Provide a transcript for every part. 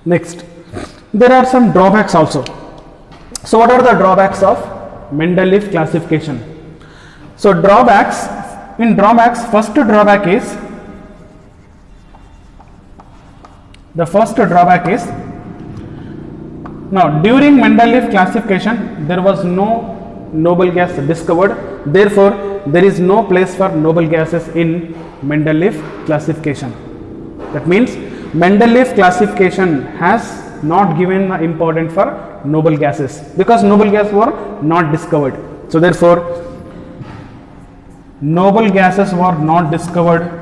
Next, there are some drawbacks also. So what are the drawbacks of Mendeleev classification? So drawbacks, in drawbacks, first drawback is, now during Mendeleev classification there was no noble gas discovered, therefore there is no place for noble gases in Mendeleev classification. That means Mendeleev classification has not given the importance for noble gases because noble gases were not discovered. So therefore noble gases were not discovered,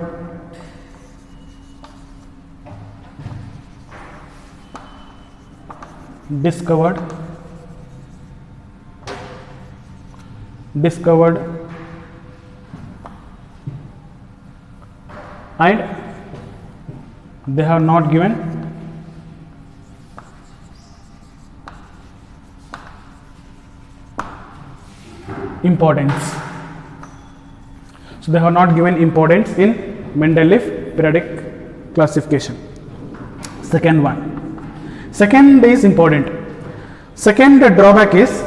and they have not given importance. So they have not given importance in Mendeleev periodic classification. Second is important. Second drawback is,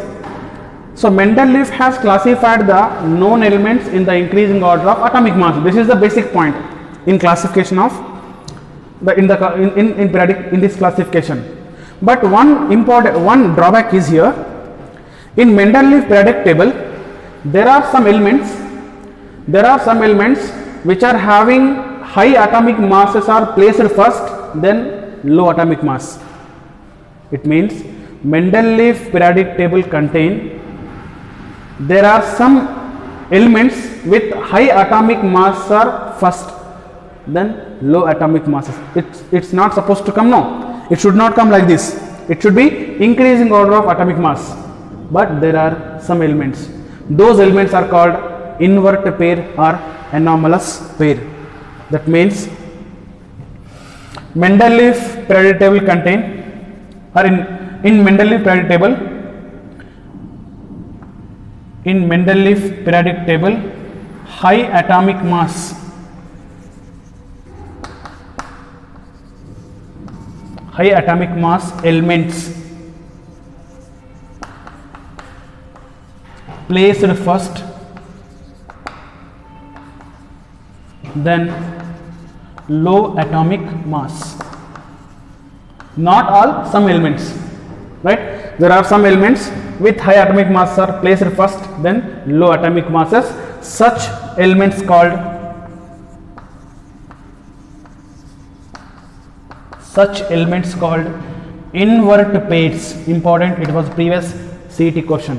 so Mendeleev has classified the known elements in the increasing order of atomic mass. This is the basic point in classification of in this classification. But one drawback is here. In Mendeleev periodic table, there are some elements which are having high atomic masses are placed first, then low atomic mass. It means Mendeleev periodic table contain, there are some elements with high atomic mass are first, then low atomic masses. It's not supposed to come, no, it should not come like this. It should be increasing order of atomic mass. But there are some elements, those elements are called invert pair or anomalous pair. That means Mendeleev periodic table contain, or in Mendeleev periodic table, high atomic mass elements placed first, then low atomic mass. Not all, some elements, right? There are some elements with high atomic mass are placed first, then low atomic masses. Such elements called invert pairs. Important, it was previous CET question.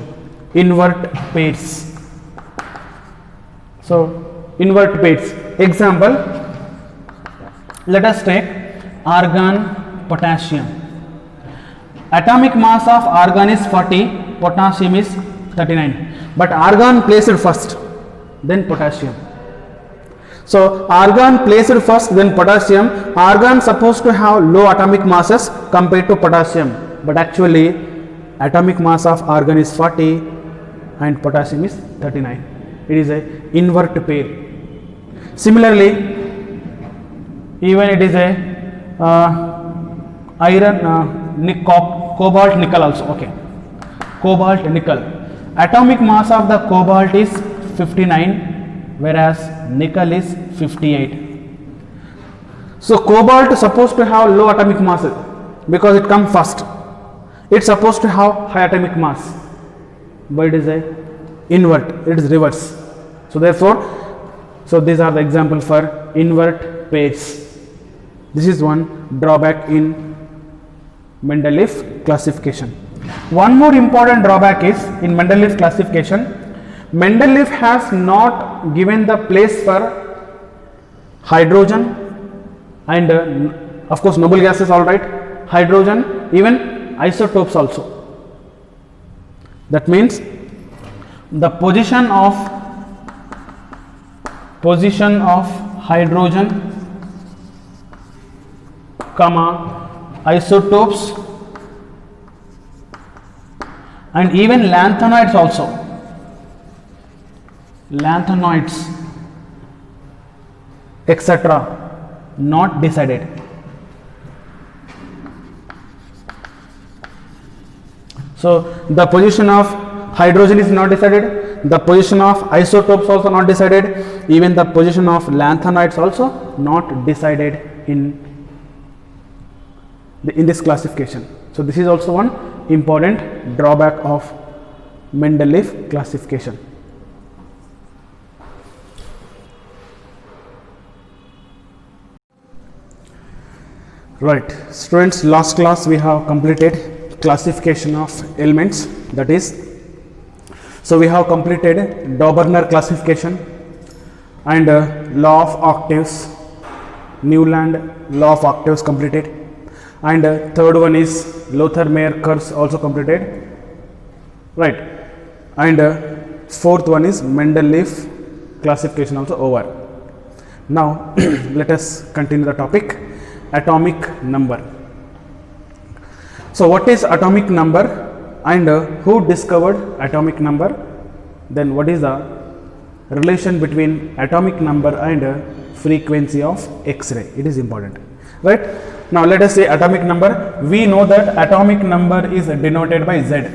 Invert pairs. So invert pairs. Example, let us take argon, potassium. Atomic mass of argon is 40, potassium is 39, but argon placed first, then potassium. So argon placed first, then potassium. Argon supposed to have low atomic masses compared to potassium, but actually atomic mass of argon is 40 and potassium is 39. It is a invert pair. Similarly, even it is a iron, cobalt nickel also. Okay, cobalt nickel. Atomic mass of the cobalt is 59, whereas nickel is 58. So cobalt is supposed to have low atomic mass because it comes first. It's supposed to have high atomic mass, but it is a invert, it is reverse. So therefore, so these are the example for invert pairs. This is one drawback in Mendeleev classification. One more important drawback is in Mendeleev classification, Mendeleev has not given the place for hydrogen and of course noble gases, all right, hydrogen, even isotopes also. That means the position of hydrogen, isotopes, and even lanthanoids also. Lanthanoids, etc., not decided. So the position of hydrogen is not decided, the position of isotopes also not decided, even the position of lanthanides also not decided in this classification. So this is also one important drawback of Mendeleev classification. Right, students, last class we have completed classification of elements, that is, so we have completed Dauberner classification and law of octaves, Newland law of octaves completed, and third one is Lothar-Meyer curves also completed, right, and fourth one is Mendeleev classification also over. Now let us continue the topic, atomic number. So what is atomic number and who discovered atomic number? Then what is the relation between atomic number and frequency of X-ray? It is important, right? Now let us say atomic number. We know that atomic number is denoted by Z.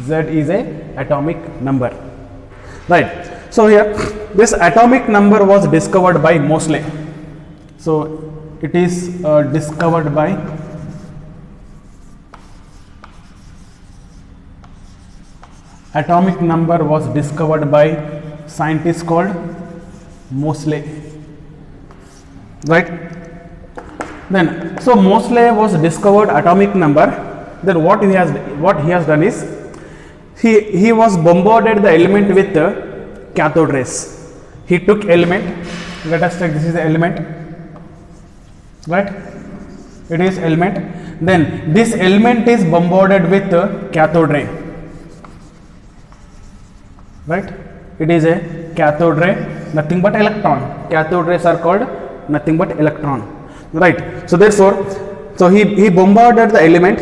Z is a atomic number, right? So here this atomic number was discovered by Moseley. So it is discovered by atomic number was discovered by scientist called Moseley, right? Then so Moseley was discovered atomic number. Then what he has done is he was bombarded the element with cathode rays. He took element, let us take this is the element, right? It is element. Then this element is bombarded with cathode ray, right? It is a cathode ray, nothing but electron. Cathode rays are called nothing but electron, right? So therefore, so he bombarded the element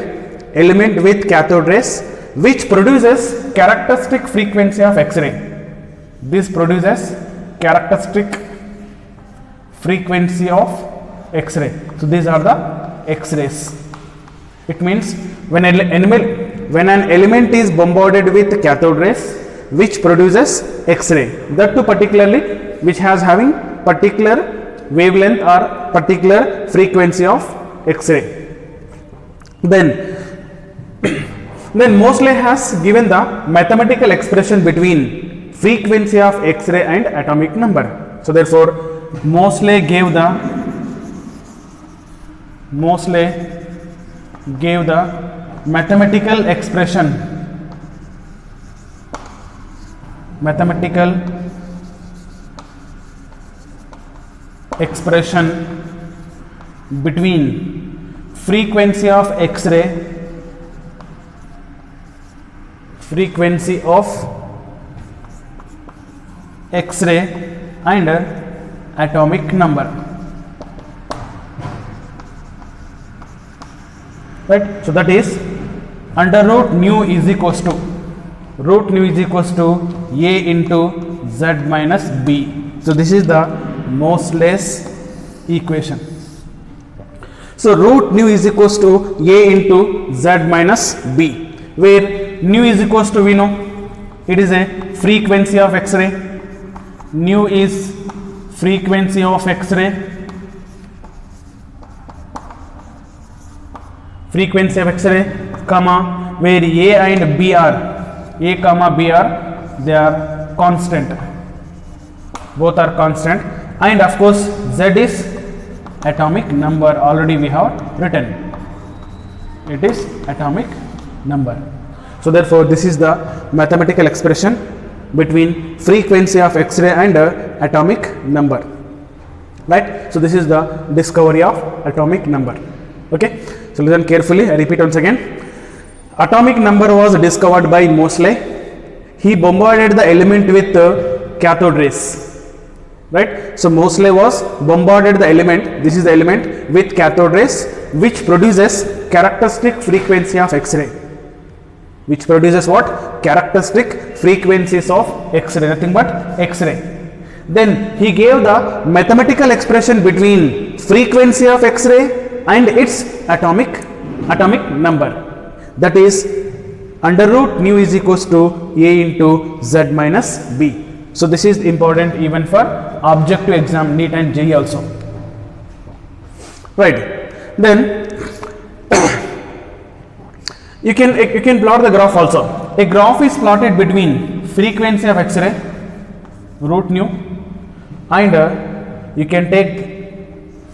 with cathode rays, which produces characteristic frequency of X-ray. This produces characteristic frequency of X-ray. So these are the X-rays. It means when an element is bombarded with cathode rays, which produces X-ray, that too particularly which has having particular wavelength or particular frequency of X-ray. Then Moseley has given the mathematical expression between frequency of X-ray and atomic number. So therefore Moseley gave the mathematical expression between frequency of X-ray and atomic number, right? So that is under root nu is equals to A into Z minus B. So this is the Moseley's equation. So root nu is equals to A into Z minus B, where nu is equals to, we know it is a frequency of X-ray. Nu is frequency of X-ray, comma, where A and B are they are constant, both are constant, and of course Z is atomic number, already we have written, it is atomic number. So therefore this is the mathematical expression between frequency of X-ray and atomic number, right? So this is the discovery of atomic number. Okay, so listen carefully, I repeat once again. Atomic number was discovered by Moseley. He bombarded the element with cathode rays, right? So Moseley was bombarded the element, this is the element, with cathode rays, which produces characteristic frequency of X-ray. Which produces what? Characteristic frequencies of X-ray, nothing but X-ray. Then he gave the mathematical expression between frequency of X-ray and its atomic number. That is under root nu is equals to a into z minus b. So this is important even for objective exam, NEET and JEE also. Right. Then you can plot the graph also. A graph is plotted between frequency of X-ray, root nu, and you can take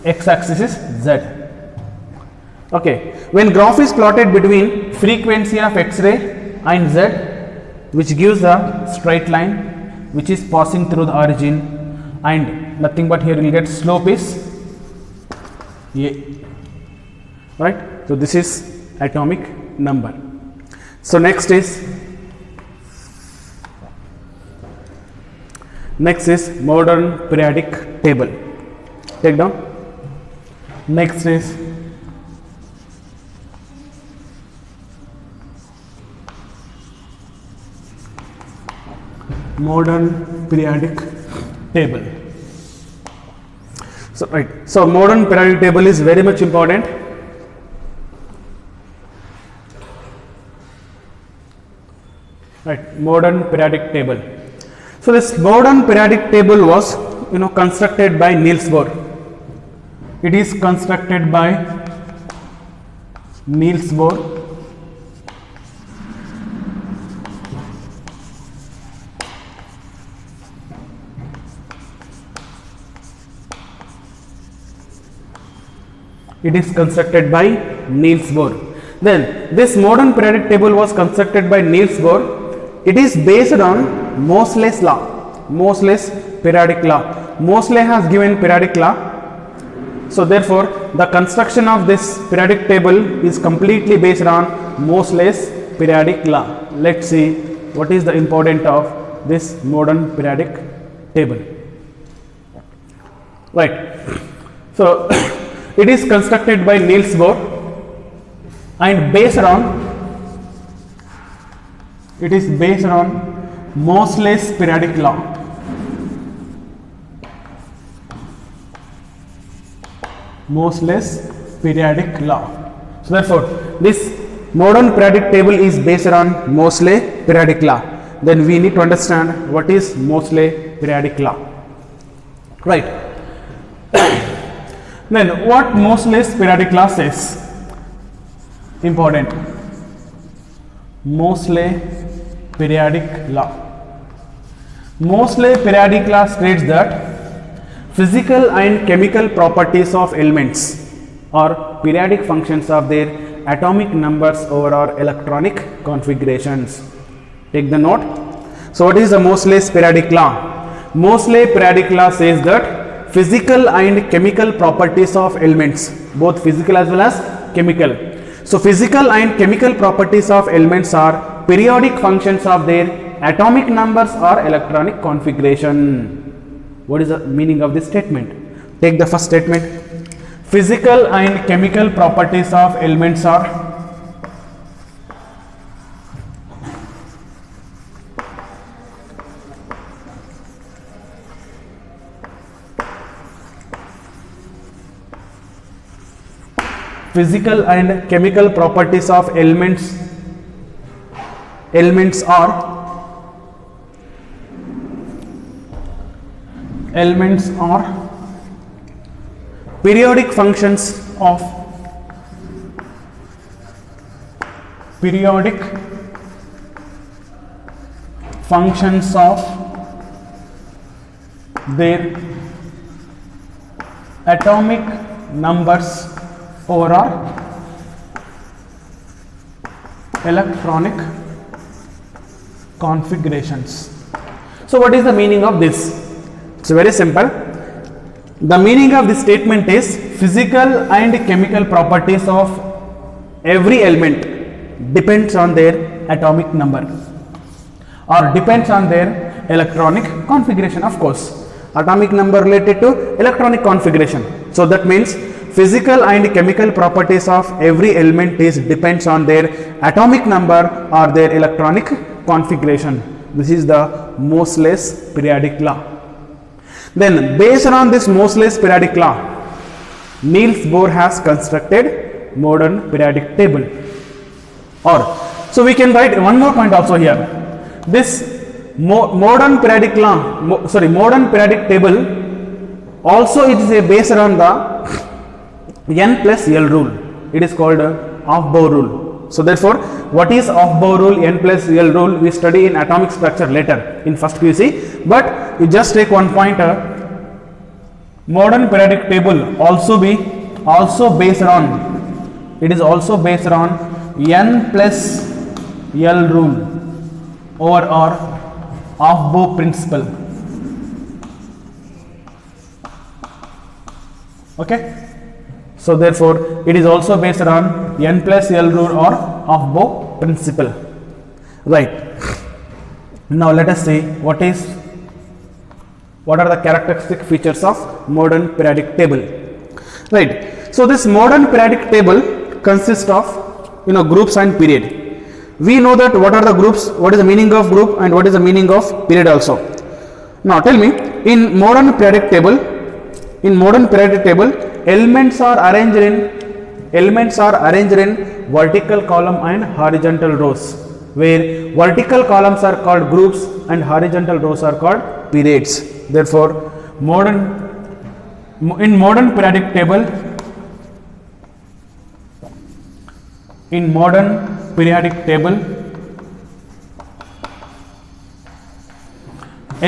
x-axis is z. Okay, when graph is plotted between frequency of X-ray and z, which gives a straight line which is passing through the origin, and nothing but here you will get slope is a, right? So this is atomic number. So next is modern periodic table. Take down. Next is modern periodic table. So right, so modern periodic table is very much important. Right, modern periodic table. So this modern periodic table was constructed by Niels Bohr. It is constructed by Niels Bohr. It is constructed by Niels Bohr. Then this modern periodic table was constructed by Niels Bohr. It is based on Moseley's law, Moseley's periodic law. Moseley has given periodic law. So therefore, the construction of this periodic table is completely based on Moseley's periodic law. Let's see what is the importance of this modern periodic table. Right. So it is constructed by Niels Bohr and based on Moseley's periodic law. Moseley's periodic law. So therefore, this modern periodic table is based on Moseley periodic law. Then we need to understand what is Moseley periodic law. Right. Then what Moseley's periodic law says? Important. Moseley periodic law. Moseley periodic law states that physical and chemical properties of elements are periodic functions of their atomic numbers over our electronic configurations. Take the note. So what is the Moseley's periodic law? Moseley periodic law says that physical and chemical properties of elements, both physical as well as chemical. So physical and chemical properties of elements are periodic functions of their atomic numbers or electronic configuration. What is the meaning of this statement? Take the first statement. Physical and chemical properties of elements are physical and chemical properties of elements are periodic functions of their atomic numbers over our electronic configurations. So what is the meaning of this? It's very simple. The meaning of this statement is physical and chemical properties of every element depends on their atomic number or depends on their electronic configuration. Of course, atomic number related to electronic configuration. So that means physical and chemical properties of every element depends on their atomic number or their electronic configuration. This is the Moseley's periodic law. Then based on this Moseley's periodic law, Niels Bohr has constructed modern periodic table. So we can write one more point also here. This modern periodic law, modern periodic table also it is based on the n plus L rule. It is called Aufbau rule. So therefore, what is Aufbau rule, n plus L rule, we study in atomic structure later in first QC, but you just take one point. Modern periodic table also based on, it is also based on n plus L rule over or Aufbau principle. Okay, so therefore it is also based on n plus L rule or Aufbau principle, right? Now let us see what are the characteristic features of modern periodic table, right? So this modern periodic table consists of groups and period. We know that what are the groups, what is the meaning of group, and what is the meaning of period also. Now tell me, in modern periodic table, elements are arranged in vertical column and horizontal rows, where vertical columns are called groups and horizontal rows are called periods. Therefore, in modern periodic table,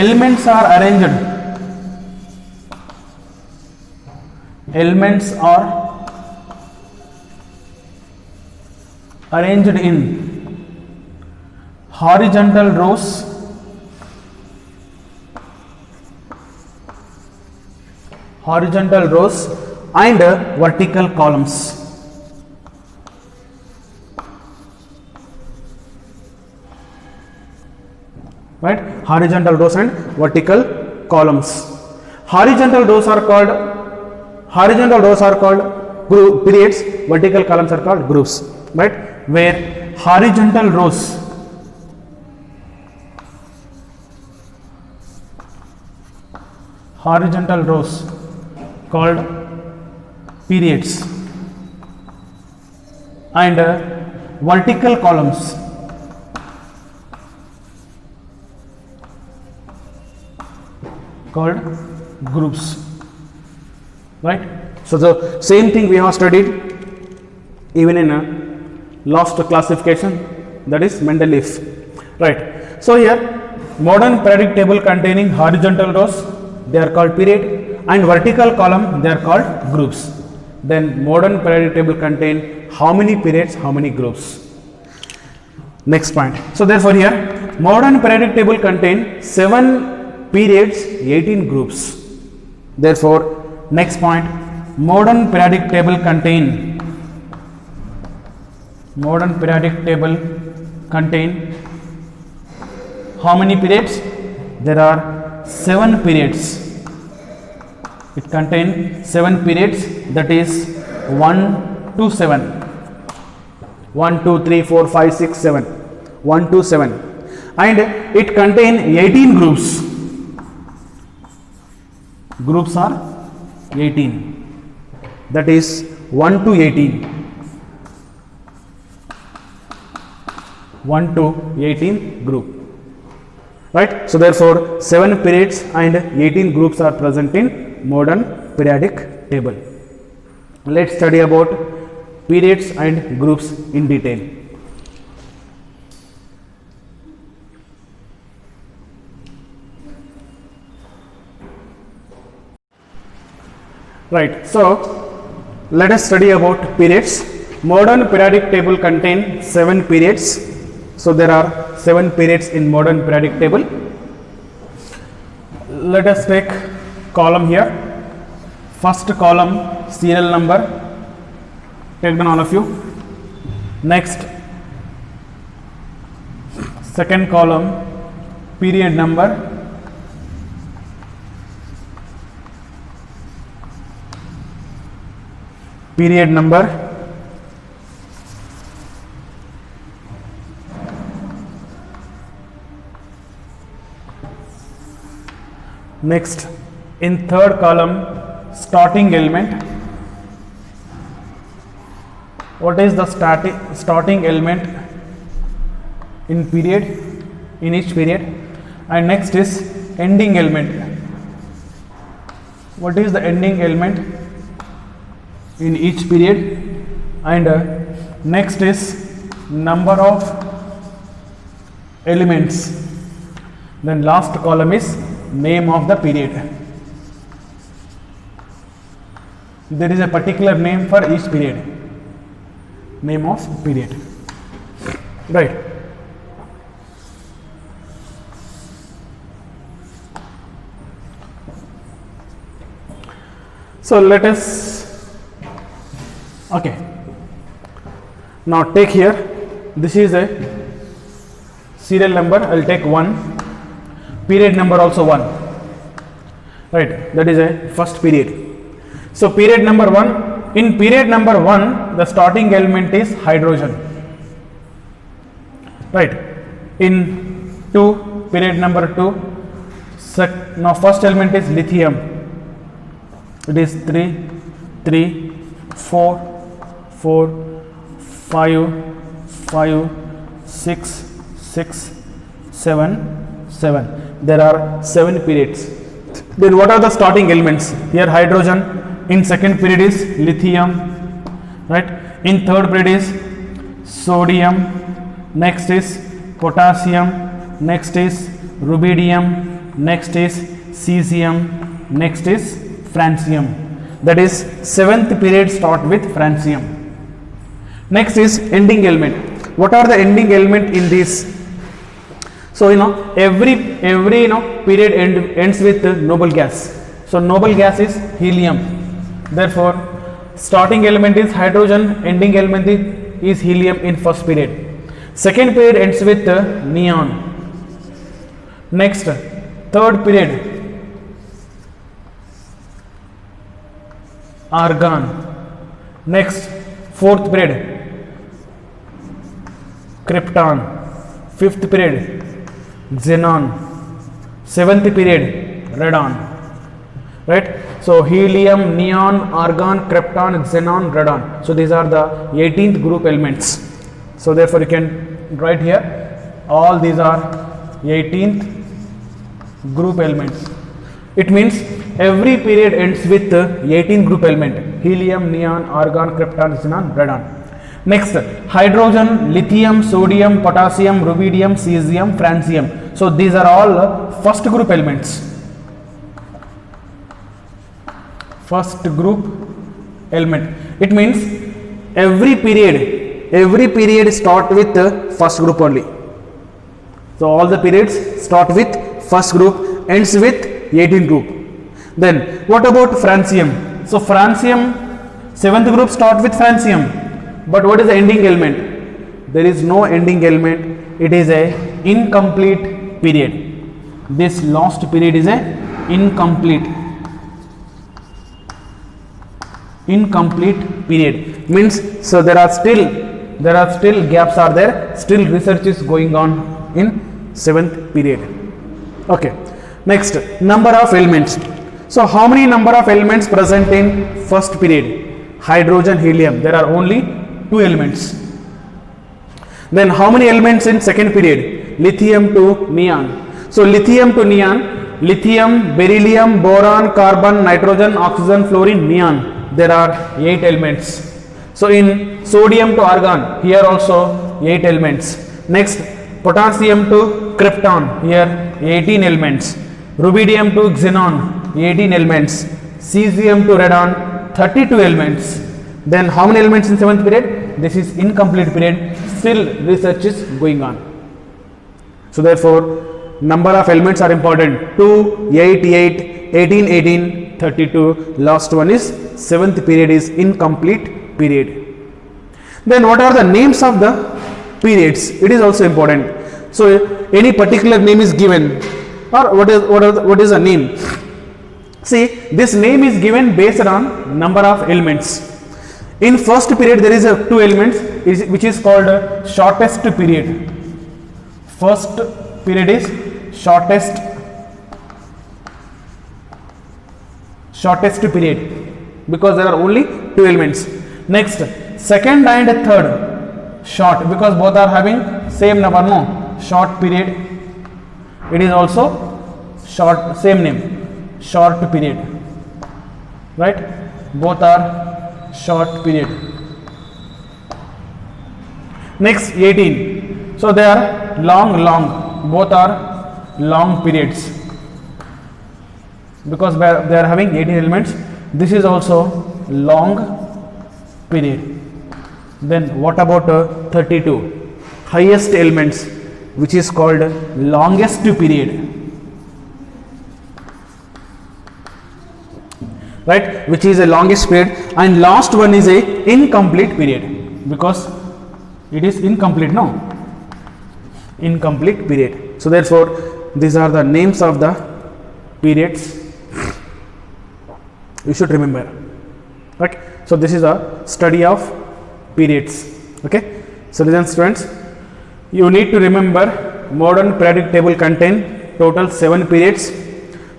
elements are arranged in horizontal rows and vertical columns. Right, horizontal rows and vertical columns. Horizontal rows are called periods, vertical columns are called groups, right? Where horizontal rows called periods and vertical columns called groups, right? So the same thing we have studied even in a last classification, that is Mendeleev, right? So here modern periodic table containing horizontal rows, they are called period, and vertical column, they are called groups. Then modern periodic table contain how many periods, how many groups? Next point. So therefore here modern periodic table contain 7 periods, 18 groups. Therefore next point, modern periodic table contain how many periods? There are 7 periods. It contains 7 periods, that is 1 to 7. 1, 2, 3, 4, 5, 6, 7. 1 to 7. And it contains 18 groups. Groups are 18. That is 1 to 18. 1 to 18 group. Right? So therefore 7 periods and 18 groups are present in modern periodic table. Let's study about periods and groups in detail. Right, so let us study about periods. Modern periodic table contain 7 periods. So there are 7 periods in modern periodic table. Let us take column here. First column serial number, take down all of you. Next, second column period number. Period number. Next, in third column, starting element. What is the starting element? in period, in each period. And next is ending element. What is the ending element in each period? And next is number of elements. Then last column is name of the period. There is a particular name for each period. Name of period. Right. So let us, okay, now take here, this is a serial number, I will take 1, period number also 1, right, that is a first period. So period number 1, in period number 1 the starting element is hydrogen, right. In 2, period number 2, now first element is lithium. It is 3, 3, 4, 4, 5, 5, 6, 6, 7, 7. There are 7 periods. Then what are the starting elements? Here hydrogen, in second period is lithium, right? In third period is sodium, next is potassium, next is rubidium, next is cesium, next is francium. That is 7th period start with francium. Next is ending element. What are the ending element in this? So every period ends with noble gas. So noble gas is helium. Therefore starting element is hydrogen, ending element is helium in first period. Second period ends with neon. Next, third period argon. Next, fourth period krypton. Fifth period xenon. Seventh period radon, right? So helium, neon, argon, krypton, xenon, radon. So these are the 18th group elements. So therefore you can write here all these are 18th group elements. It means every period ends with 18 group element: helium, neon, argon, krypton, xenon, radon. Next, hydrogen, lithium, sodium, potassium, rubidium, cesium, francium. So these are all first group elements. First group element. It means every period start with first group only. So all the periods start with first group, ends with 18 group. Then what about francium? So francium, 7th group start with francium. But what is the ending element? There is no ending element. It is a incomplete period. This last period is a incomplete period. Means so there are still gaps are there. Still research is going on in 7th period. Okay. Next, number of elements. So how many number of elements present in first period? Hydrogen, helium. There are only 2 elements. Then how many elements in second period? Lithium to neon. So lithium to neon, lithium, beryllium, boron, carbon, nitrogen, oxygen, fluorine, neon. There are 8 elements. So in sodium to argon, here also 8 elements. Next, potassium to krypton, here 18 elements. Rubidium to xenon, 18 elements. Cesium to radon, 32 elements. Then how many elements in 7th period? This is incomplete period. Still research is going on. So therefore number of elements are important. 2, 8, 8, 18, 18, 32. Last one is 7th period is incomplete period. Then what are the names of the periods? It is also important. So any particular name is given, or what is the name? See, this name is given based on number of elements. In first period there is 2 elements which is called shortest period. First period is shortest period because there are only 2 elements. Next, second and third short because both are having same number, no. short period. It is also short, same name, short period, right? Both are short period. Next 18. So they are long, both are long periods because they are having 18 elements. This is also long period. Then what about 32? Highest elements, which is called longest period, right? Which is a longest period, and last one is a incomplete period because it is incomplete, no? Incomplete period. So therefore, these are the names of the periods you should remember. Okay. So this is a study of periods. Okay. So listen students, you need to remember modern periodic table contain total 7 periods.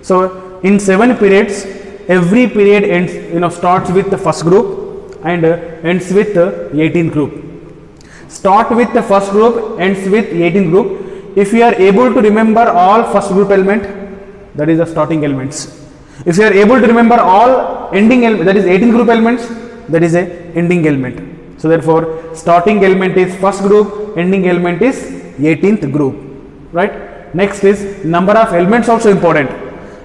So in 7 periods, every period ends, starts with the first group and ends with the 18th group. Start with the first group, ends with 18th group. If you are able to remember all first group element, that is the starting elements. If you are able to remember all ending element, that is 18th group elements, that is a ending element. So therefore, starting element is first group, ending element is 18th group, right? Next is number of elements also important.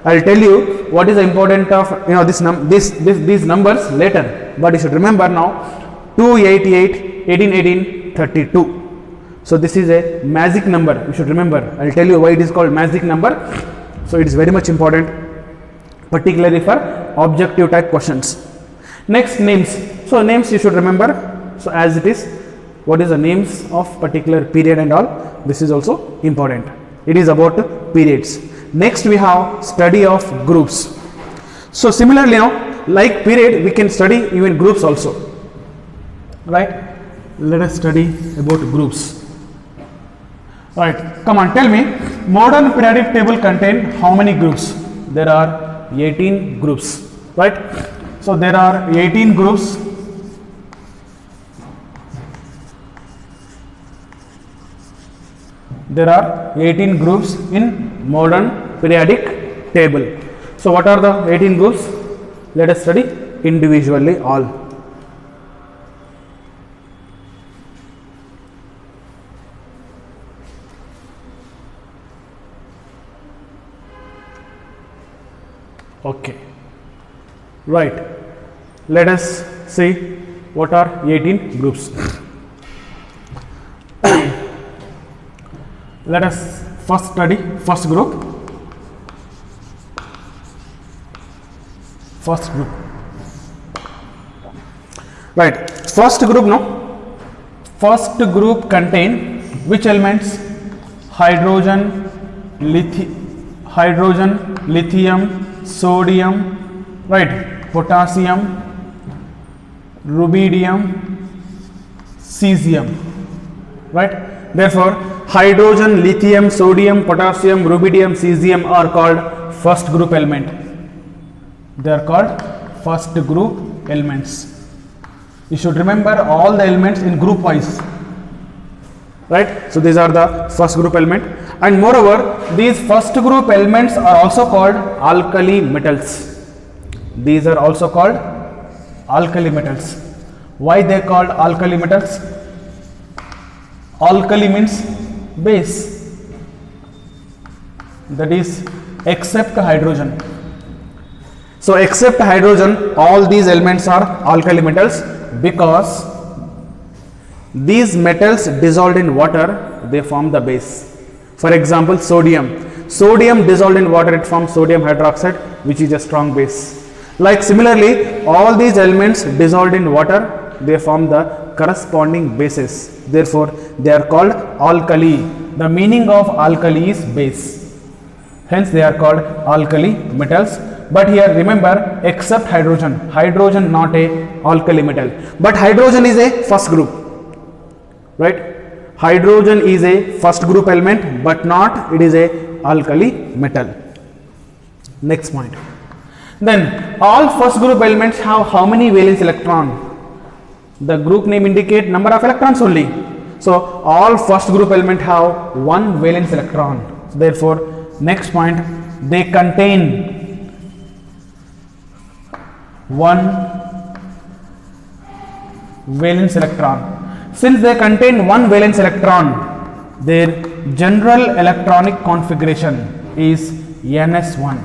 I will tell you what is the importance of these numbers later, but you should remember now 288, 18, 18, 32. So this is a magic number, you should remember. I will tell you why it is called magic number. So it is very much important, particularly for objective type questions. Next, names. So names you should remember. So as it is, what is the names of particular period and all, this is also important. It is about periods. Next we have study of groups. So similarly now, like period, we can study even groups also, right? Let us study about groups. Right, come on, tell me, modern periodic table contain how many groups? There are 18 groups, right? So there are 18 groups. There are 18 groups in modern periodic table. So what are the 18 groups? Let us study individually all. Okay, right. Let us see what are 18 groups. Let us first study first group. First group. Right. First group, no? First group contain which elements? Hydrogen, lithium, sodium, right? Potassium, rubidium, cesium, right? Therefore, hydrogen, lithium, sodium, potassium, rubidium, cesium are called first group element. They are called first group elements. You should remember all the elements in group wise, right? So these are the first group element, and moreover, these first group elements are also called alkali metals. These are also called alkali metals. Why they are called alkali metals? Alkali means base, that is except hydrogen. So except hydrogen, all these elements are alkali metals because these metals dissolved in water, they form the base. For example, sodium. Sodium dissolved in water, it forms sodium hydroxide, which is a strong base. Like similarly, all these elements dissolved in water, they form the corresponding bases. Therefore, they are called alkali. The meaning of alkali is base. Hence, they are called alkali metals. But here remember, except hydrogen. Hydrogen not a alkali metal. But hydrogen is a first group, right? Hydrogen is a first group element, but not it is a alkali metal. Next point. Then all first group elements have how many valence electron? The group name indicate number of electrons only. So all first group element have one valence electron. So therefore, next point, they contain one valence electron. Since they contain one valence electron, their general electronic configuration is NS1.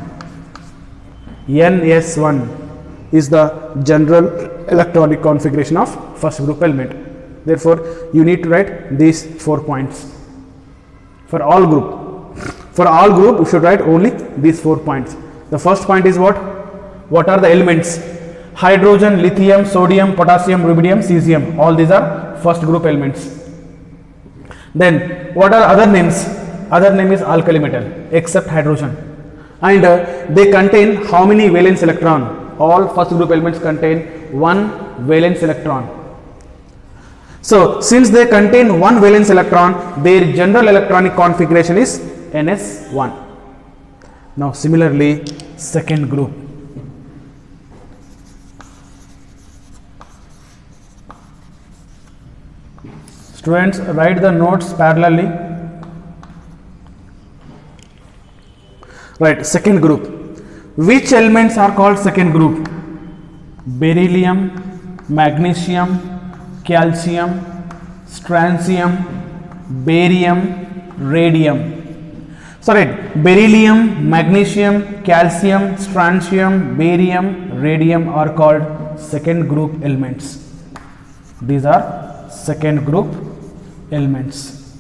NS1 is the general electronic configuration of first group element. Therefore, you need to write these 4 points for all group. For all group, you should write only these 4 points. The first point is what? What are the elements? Hydrogen, lithium, sodium, potassium, rubidium, cesium. All these are first group elements. Then, what are other names? Other name is alkali metal except hydrogen. And they contain how many valence electron? All first group elements contain one valence electron. So, since they contain one valence electron, their general electronic configuration is NS1. Now, similarly, second group. Students, write the notes parallelly. Right, second group. Which elements are called second group? Beryllium, magnesium, calcium, strontium, barium, radium. Sorry, beryllium, magnesium, calcium, strontium, barium, radium are called second group elements. These are second group elements.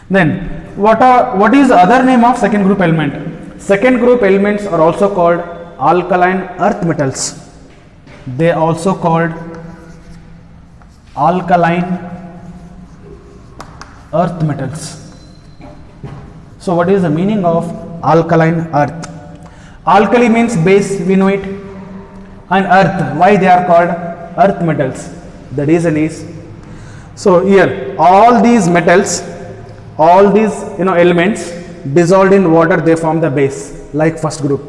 Then what is the other name of second group element? Second group elements are also called alkaline earth metals. They are also called alkaline earth metals. So what is the meaning of alkaline earth? Alkali means base, we know it, and earth. Why they are called earth metals? The reason is, so here all these metals, all these elements dissolved in water, they form the base, like first group.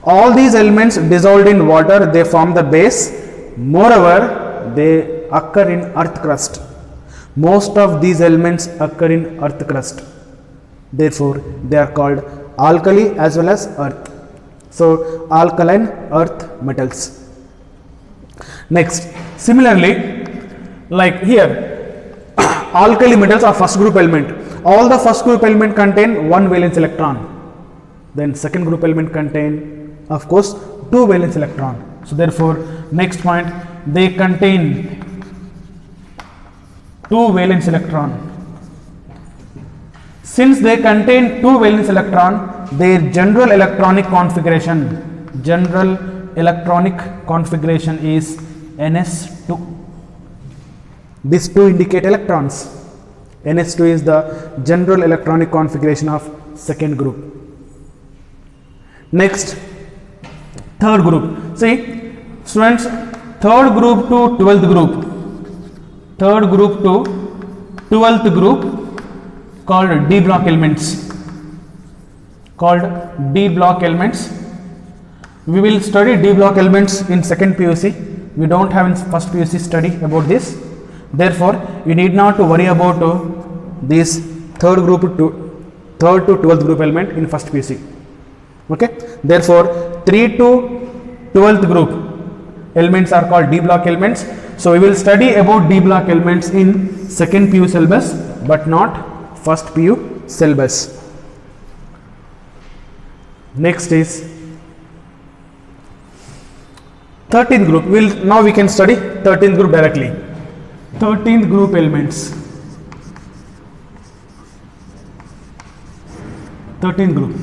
All these elements dissolved in water, they form the base. Moreover, they occur in earth crust. Most of these elements occur in earth crust. Therefore, they are called alkali as well as earth. So, alkaline earth metals. Next, similarly, like here, alkali metals are first group element. All the first group element contain one valence electron. Then second group element contain, of course, two valence electron. So therefore, next point, they contain two valence electron. Since they contain two valence electron, their general electronic configuration is NS2. These two indicate electrons. NS2 is the general electronic configuration of second group. Next, third group. See, students, third group to 12th group. Third group to 12th group called D block elements. Called D block elements. We will study D block elements in second PUC. We don't have in first PUC study about this. Therefore, you need not to worry about this third to 12th group element in first PUC. Okay. Therefore, 3 to 12th group elements are called D block elements. So, we will study about D block elements in second PU syllabus, but not first PU syllabus. Next is 13th group. Now we can study 13th group directly. 13th group elements. 13th group.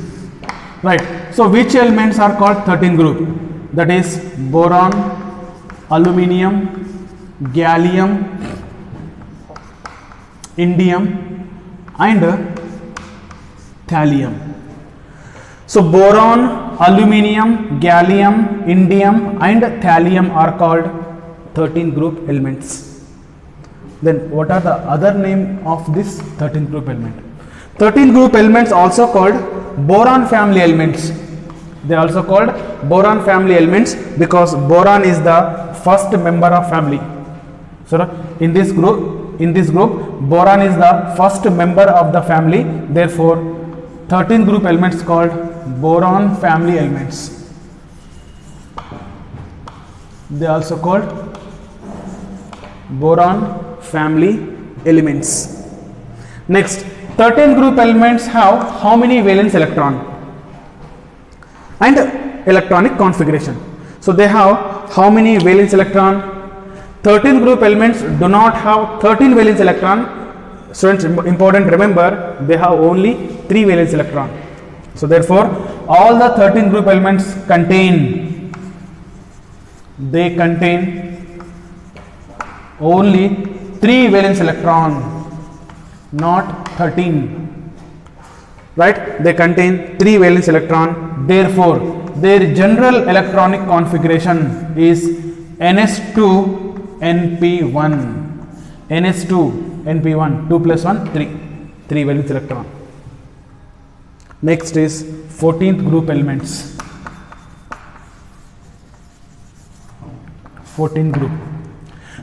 Right. So which elements are called 13th group? That is boron, aluminium, gallium, indium and thallium. So boron, aluminium, gallium, indium and thallium are called 13th group elements. Then what are the other name of this 13th group element? 13th group elements also called boron family elements. They are also called boron family elements because boron is the first member of family. So in this group, in this group. Boron is the first member of the family, therefore 13th group elements called boron family elements. They are also called boron family elements. Next, 13 group elements have how many valence electron and electronic configuration? So they have how many valence electron? 13 group elements do not have 13 valence electron. Students, important, remember, they have only 3 valence electron. So therefore all the 13 group elements contain only 3 valence electron, not 13. Right? They contain 3 valence electron. Therefore their general electronic configuration is NS2NP1. NS2NP1, 2 plus 1, 3 valence electron. Next is 14th group elements. 14th group.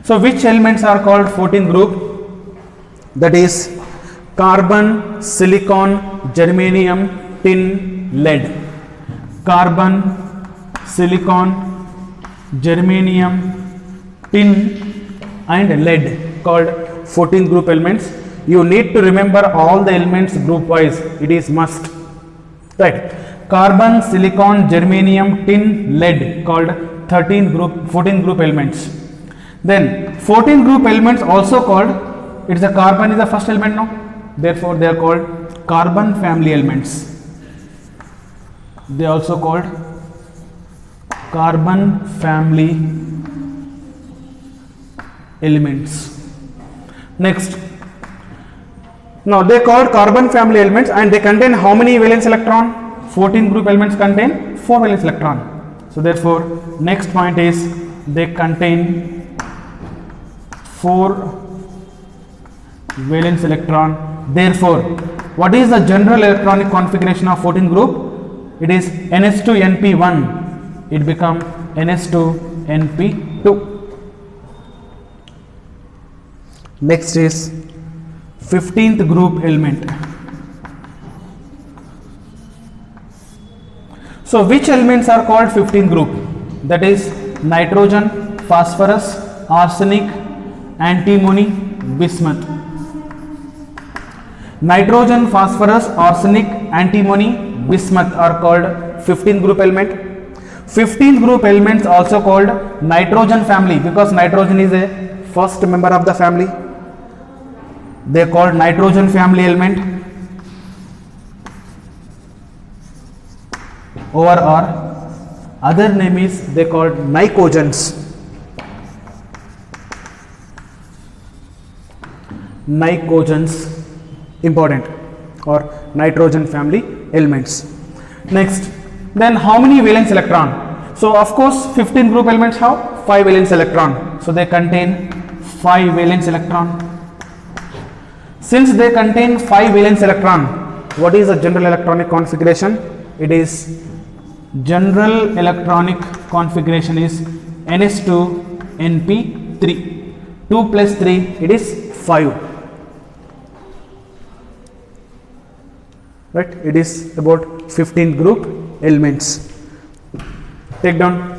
So which elements are called 14th group? That is carbon, silicon, germanium, tin, lead. Carbon, silicon, germanium, tin and lead called 14th group elements. You need to remember all the elements group wise, it is must. Right? Carbon, silicon, germanium, tin, lead called 14th group elements. Then 14th group elements also called, it's a carbon is the first element now, therefore they are called carbon family elements. They are also called carbon family elements. Next, now they are called carbon family elements and they contain how many valence electron? 14 group elements contain 4 valence electron. So therefore next point is they contain 4 valence electron. Therefore what is the general electronic configuration of 14 group? It is NS2NP1. It become NS2NP2. Next is 15th group element. So which elements are called 15th group? That is nitrogen, phosphorus, arsenic, antimony, bismuth. Nitrogen, phosphorus, arsenic, antimony, bismuth are called 15th group element. 15th group elements also called nitrogen family, because nitrogen is a first member of the family. They are called nitrogen family element. Or other name is they called nicogens. Nicogens, important, or nitrogen family elements. Next, then how many valence electron? So of course 15 group elements have 5 valence electron, so they contain 5 valence electron. Since they contain 5 valence electron, what is the general electronic configuration? It is general electronic configuration is NS2NP3. 2 plus 3, it is 5. Right? It is about 15 group elements. Take down.